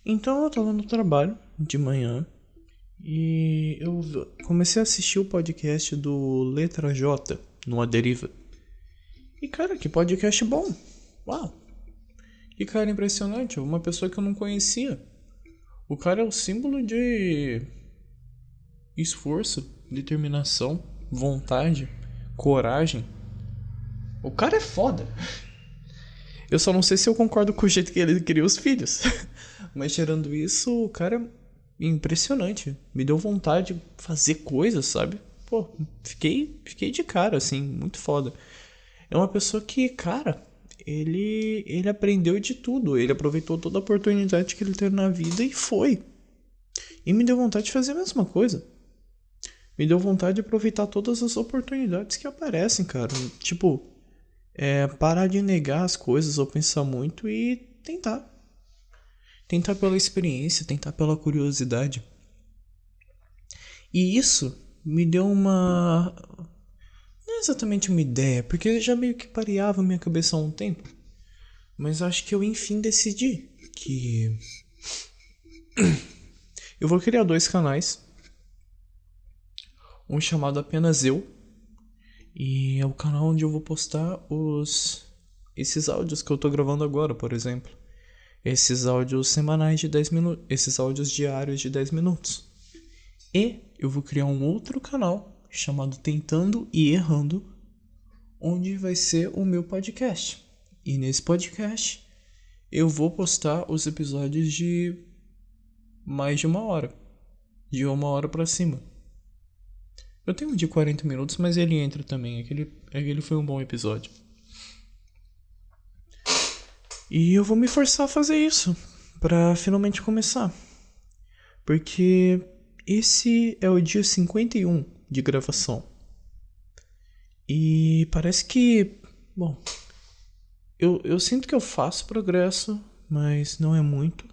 Então eu tava no trabalho de manhã e eu comecei a assistir o podcast do Letra J no A Deriva. E cara, que podcast bom! Uau! Que cara impressionante, uma pessoa que eu não conhecia. O cara é o símbolo de esforço, determinação, vontade, coragem. O cara é foda. Eu só não sei se eu concordo com o jeito que ele cria os filhos. Mas tirando isso, o cara é impressionante. Me deu vontade de fazer coisas, sabe? Pô, fiquei de cara, assim, muito foda. É uma pessoa que, cara, ele aprendeu de tudo. Ele aproveitou toda a oportunidade que ele teve na vida e foi. E me deu vontade de fazer a mesma coisa. Me deu vontade de aproveitar todas as oportunidades que aparecem, cara. Tipo, parar de negar as coisas ou pensar muito e tentar. Tentar pela experiência, tentar pela curiosidade. E isso me deu uma. Não é exatamente uma ideia, porque já meio que pareava minha cabeça há um tempo. Mas acho que eu enfim decidi que eu vou criar dois canais. Um chamado Apenas Eu. E é o canal onde eu vou postar esses áudios que eu tô gravando agora, por exemplo. Esses áudios semanais de 10 minutos. Esses áudios diários de 10 minutos. E eu vou criar um outro canal chamado Tentando e Errando, onde vai ser o meu podcast. E nesse podcast eu vou postar os episódios de mais de uma hora. De uma hora pra cima. Eu tenho um de 40 minutos, mas ele entra também. Aquele foi um bom episódio. E eu vou me forçar a fazer isso pra finalmente começar. Porque esse é o dia 51 de gravação. E parece que. Bom, eu sinto que eu faço progresso, mas não é muito.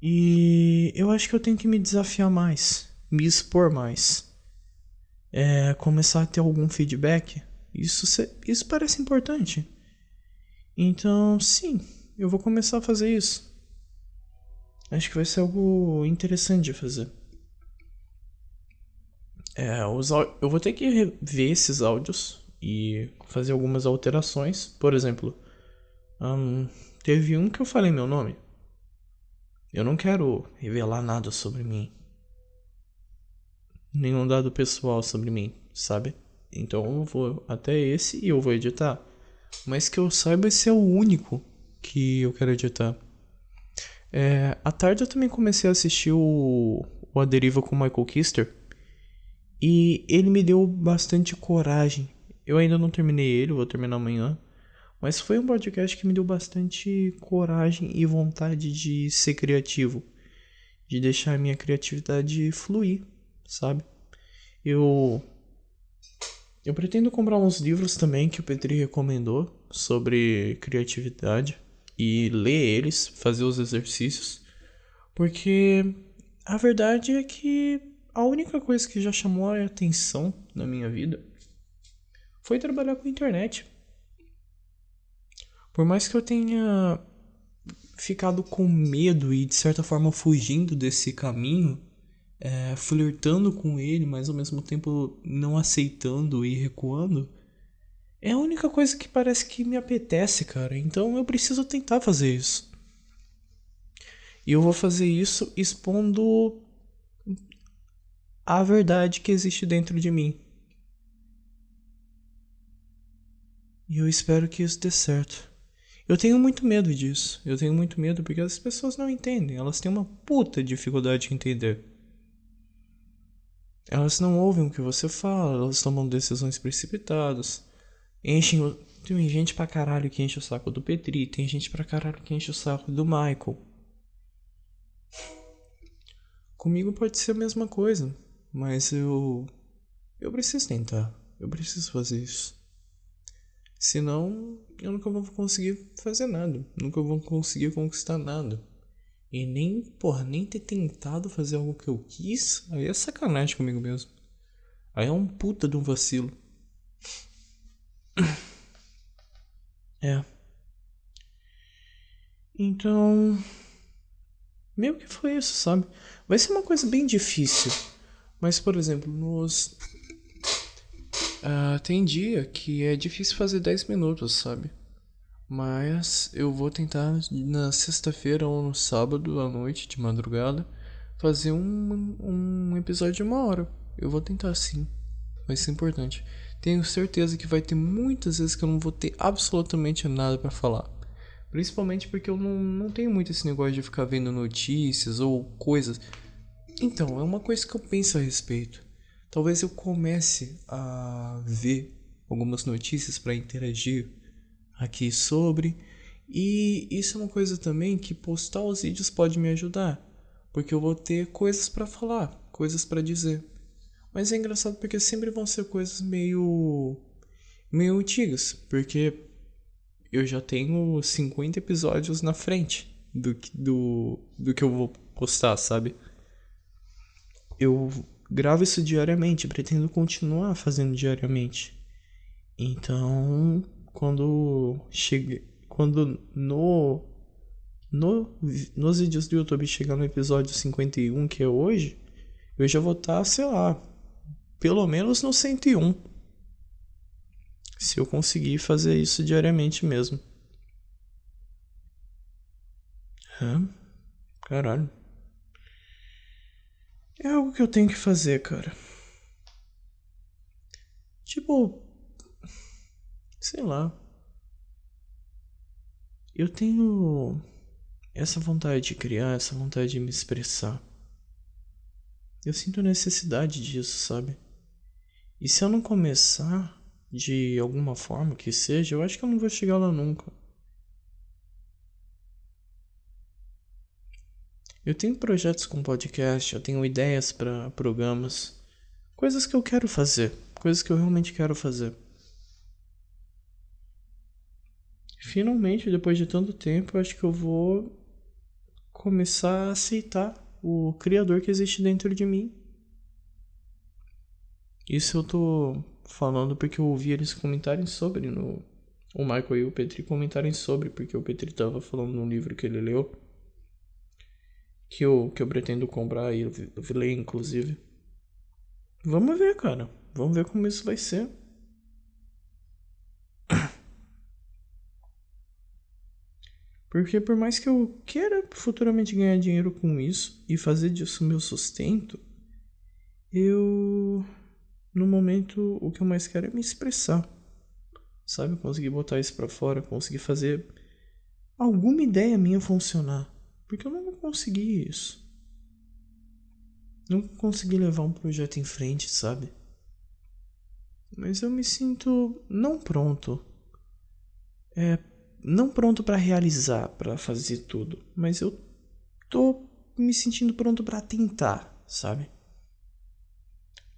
E eu acho que eu tenho que me desafiar mais, me expor mais. Começar a ter algum feedback. Isso parece importante. Então, sim, eu vou começar a fazer isso. Acho que vai ser algo interessante de fazer. Eu vou ter que rever esses áudios e fazer algumas alterações. Por exemplo, teve um que eu falei meu nome. Eu não quero revelar nada sobre mim. Nenhum dado pessoal sobre mim, sabe? Então eu vou até esse e eu vou editar. Mas que eu saiba, esse é o único que eu quero editar. À tarde eu também comecei a assistir o A Deriva com o Michael Kister. E ele me deu bastante coragem. Eu ainda não terminei ele, vou terminar amanhã. Mas foi um podcast que me deu bastante coragem e vontade de ser criativo. De deixar a minha criatividade fluir, sabe? Eu eu pretendo comprar uns livros também que o Petri recomendou sobre criatividade e ler eles, fazer os exercícios, porque a verdade é que a única coisa que já chamou a atenção na minha vida foi trabalhar com a internet. Por mais que eu tenha ficado com medo e de certa forma fugindo desse caminho, flertando com ele, mas ao mesmo tempo não aceitando e recuando, é a única coisa que parece que me apetece, cara. Então eu preciso tentar fazer isso. E eu vou fazer isso expondo a verdade que existe dentro de mim. E eu espero que isso dê certo. Eu tenho muito medo disso. Eu tenho muito medo porque as pessoas não entendem. Elas têm uma puta dificuldade de entender. Elas não ouvem o que você fala, elas tomam decisões precipitadas. Enchem o... Tem gente pra caralho que enche o saco do Petri, tem gente pra caralho que enche o saco do Michael. Comigo pode ser a mesma coisa, mas eu preciso tentar. Eu preciso fazer isso. Senão, eu nunca vou conseguir fazer nada. Nunca vou conseguir conquistar nada. E nem, porra, nem ter tentado fazer algo que eu quis, aí é sacanagem comigo mesmo. Aí é um puta de um vacilo. É. Então, Meio que foi isso, sabe? Vai ser uma coisa bem difícil. Mas, por exemplo, tem dia que é difícil fazer 10 minutos, sabe? Mas eu vou tentar na sexta-feira ou no sábado à noite, de madrugada, fazer um episódio de 1 hora. Eu vou tentar sim. Vai ser importante. Tenho certeza que vai ter muitas vezes que eu não vou ter absolutamente nada pra falar. Principalmente porque eu não tenho muito esse negócio de ficar vendo notícias ou coisas. Então, é uma coisa que eu penso a respeito. Talvez eu comece a ver algumas notícias para interagir aqui sobre. E isso é uma coisa também que postar os vídeos pode me ajudar. Porque eu vou ter coisas para falar, coisas para dizer. Mas é engraçado porque sempre vão ser coisas meio antigas. Porque eu já tenho 50 episódios na frente do que eu vou postar, sabe? Eu gravo isso diariamente, pretendo continuar fazendo diariamente. Então, quando nos vídeos do YouTube chegar no episódio 51, que é hoje, eu já vou estar, sei lá, pelo menos no 101. Se eu conseguir fazer isso diariamente mesmo. Caralho. É algo que eu tenho que fazer, cara. Tipo, sei lá. Eu tenho essa vontade de criar, essa vontade de me expressar. Eu sinto necessidade disso, sabe? E se eu não começar de alguma forma que seja, eu acho que eu não vou chegar lá nunca. Eu tenho projetos com podcast, eu tenho ideias para programas, coisas que eu quero fazer, coisas que eu realmente quero fazer. Finalmente, depois de tanto tempo, eu acho que eu vou começar a aceitar o criador que existe dentro de mim. Isso eu tô falando porque eu ouvi eles comentarem sobre o Michael e o Petri comentarem sobre, porque o Petri tava falando num livro que ele leu, que eu pretendo comprar e eu ler inclusive. Vamos ver, cara. Vamos ver como isso vai ser. Porque por mais que eu queira futuramente ganhar dinheiro com isso e fazer disso meu sustento, eu no momento o que eu mais quero é me expressar. Sabe? Conseguir botar isso pra fora, conseguir fazer alguma ideia minha funcionar. Porque eu não consegui isso. Não consegui levar um projeto em frente, sabe? Mas eu me sinto não pronto. Não pronto pra realizar, pra fazer tudo. Mas eu tô me sentindo pronto pra tentar, sabe?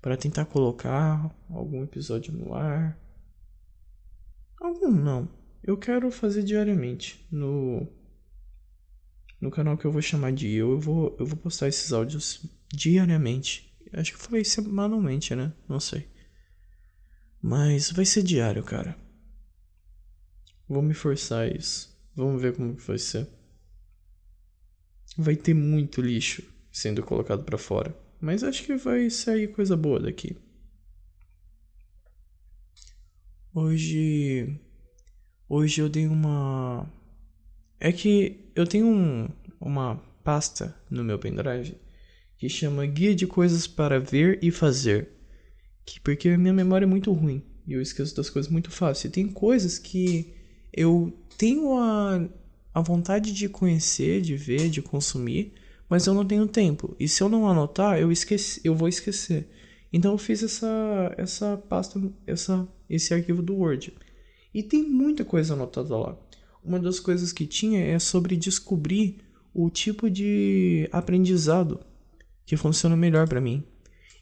Pra tentar colocar algum episódio no ar. Algum não. Eu quero fazer diariamente no canal que eu vou chamar de eu vou postar esses áudios diariamente. Acho que eu falei semanalmente, né? Não sei. Mas vai ser diário, cara. Vou me forçar a isso. Vamos ver como que vai ser. Vai ter muito lixo sendo colocado pra fora. Mas acho que vai sair coisa boa daqui. Hoje eu dei uma... É que eu tenho uma pasta no meu pendrive que chama Guia de Coisas para Ver e Fazer. Porque a minha memória é muito ruim e eu esqueço das coisas muito fácil. E tem coisas que eu tenho a vontade de conhecer, de ver, de consumir, mas eu não tenho tempo. E se eu não anotar, eu vou esquecer. Então eu fiz essa pasta, esse arquivo do Word. E tem muita coisa anotada lá. Uma das coisas que tinha é sobre descobrir o tipo de aprendizado que funciona melhor para mim.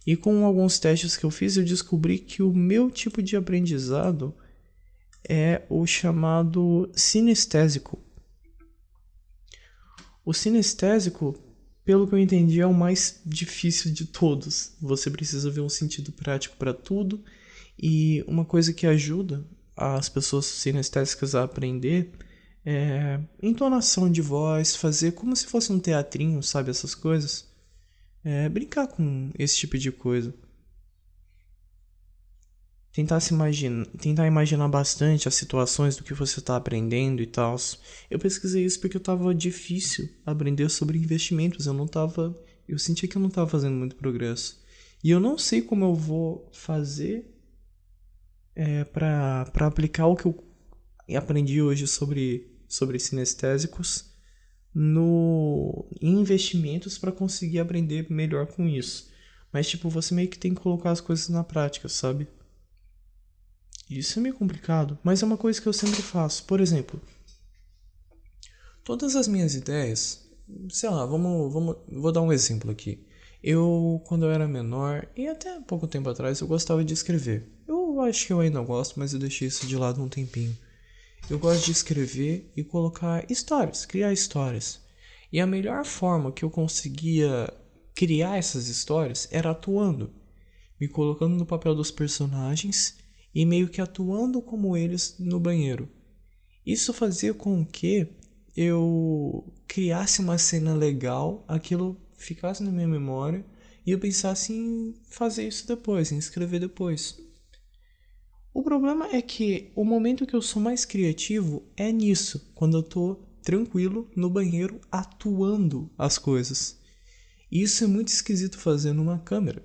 E com alguns testes que eu fiz, eu descobri que o meu tipo de aprendizado é o chamado sinestésico. O sinestésico, pelo que eu entendi, é o mais difícil de todos. Você precisa ver um sentido prático para tudo. E uma coisa que ajuda as pessoas sinestésicas a aprender entonação de voz, fazer como se fosse um teatrinho, sabe? Essas coisas. Brincar com esse tipo de coisa. Tentar imaginar bastante as situações do que você está aprendendo e tal. Eu pesquisei isso porque eu tava difícil aprender sobre investimentos. Eu sentia que eu não tava fazendo muito progresso. E eu não sei como eu vou fazer para aplicar o que eu aprendi hoje sobre sinestésicos em investimentos para conseguir aprender melhor com isso. Mas tipo, você meio que tem que colocar as coisas na prática, sabe? Isso é meio complicado, mas é uma coisa que eu sempre faço. Por exemplo, todas as minhas ideias, sei lá, vou dar um exemplo aqui. Quando eu era menor, e até pouco tempo atrás, eu gostava de escrever. Eu acho que eu ainda gosto, mas eu deixei isso de lado um tempinho. Eu gosto de escrever e colocar histórias, criar histórias. E a melhor forma que eu conseguia criar essas histórias era atuando, me colocando no papel dos personagens e meio que atuando como eles no banheiro. Isso fazia com que eu criasse uma cena legal, aquilo ficasse na minha memória e eu pensasse em fazer isso depois, em escrever depois. O problema é que o momento que eu sou mais criativo é nisso, quando eu tô tranquilo no banheiro atuando as coisas. E isso é muito esquisito fazer numa câmera.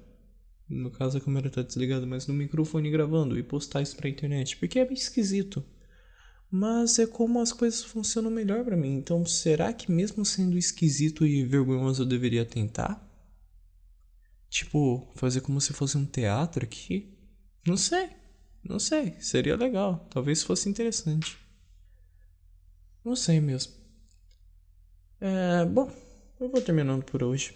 No caso a câmera tá desligada, mas no microfone gravando e postar isso pra internet, porque é bem esquisito. Mas é como as coisas funcionam melhor pra mim. Então, será que mesmo sendo esquisito e vergonhoso eu deveria tentar? Tipo, fazer como se fosse um teatro aqui? Não sei. Não sei. Seria legal. Talvez fosse interessante. Não sei mesmo. Bom, eu vou terminando por hoje.